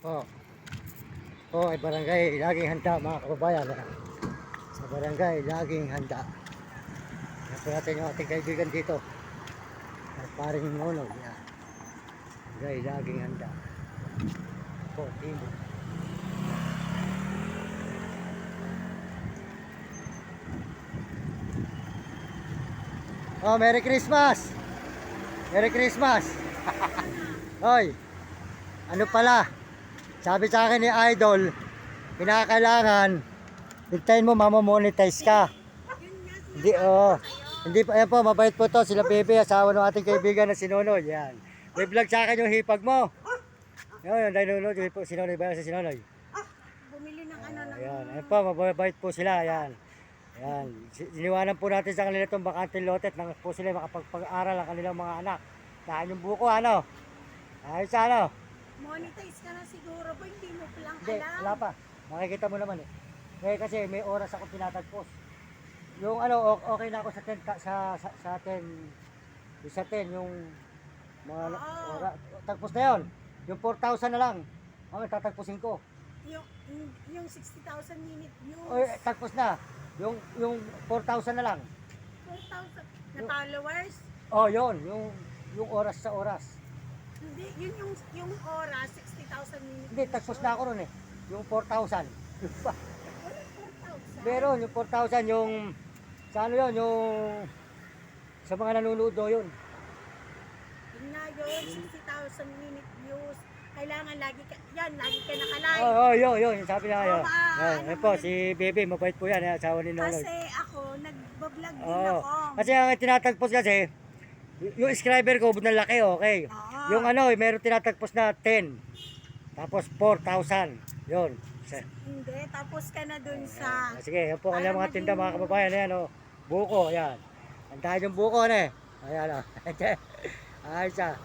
Po. Po ay barangay laging handa mga kababayan. Sa barangay laging handa. Yan po natin yung ating kaibigan dito. At paring Nonog. Yan. Barangay laging handa. Po, Timbo. Oh, Merry Christmas! Merry Christmas! Hoy! Ano pala? Sabi sa akin ni Idol, kinakailangan hintayin mo mamamonetize ka. Hindi, oo. Hindi pa, ayan po, mabait po to. Sila Bebe, asawa ng ating kaibigan na si Nonoy. Yan. May vlog sa akin yung hipag mo. Yan, yung nanonood, yung si Nonoy, bayan sa si Nonoy. Bumili ng ano ng... Ayan, ayan po, mabait po sila. Ayan. Ayan. Iniwanan po natin sa kanila itong bakanteng lotet nang po sila makapagpag-aral ang kanilang mga anak. Saan yung buko, ano? Ayos sa ano? Monetize ka na siguro ba? Hindi mo palang Hindi, alam. wala pa. Makikita mo naman eh. Kasi may oras ako tinatagpos. Yung ano, okay na ako sa 10, sa 10, yung sa 10, yung mga oras. Tagpos na yun. Yung 4,000 na lang. Ang tatagpusin ko. Yung 60,000 minute views. O, tagpos na. Yung 4,000 na lang. 4,000 na followers. Oh, yun. Yung oras sa oras. Hindi, yun yung oras, 60,000 minute Hindi, tagpos na ako ron eh. Yung 4,000. Walang 4,000. Meron, yung 4,000, yung sa ano yun, yung sa mga nanonood do yun. Yun nga yun, 60,000 minute views. Kailangan lagi ka nakalive. Yun, sabi na kayo. Yan po, si Bebe, mabait po yan, asawa ni Noloy. Kasi ako, nagbablog din Oo. ako. Kasi ang tinatagpos kasi, yung subscriber ko, na laki, okay. Oo. Yung ano, meron tinatagpos na 10. Tapos 4,000. Yun. Hindi, tapos ka na dun sa... Sige, yan po kanya mga Para tinda, mga maging- kababayan. Ayan, oh. Buko, ayan. Andahan yung buko, ne. Ayan, oh. Ayos siya.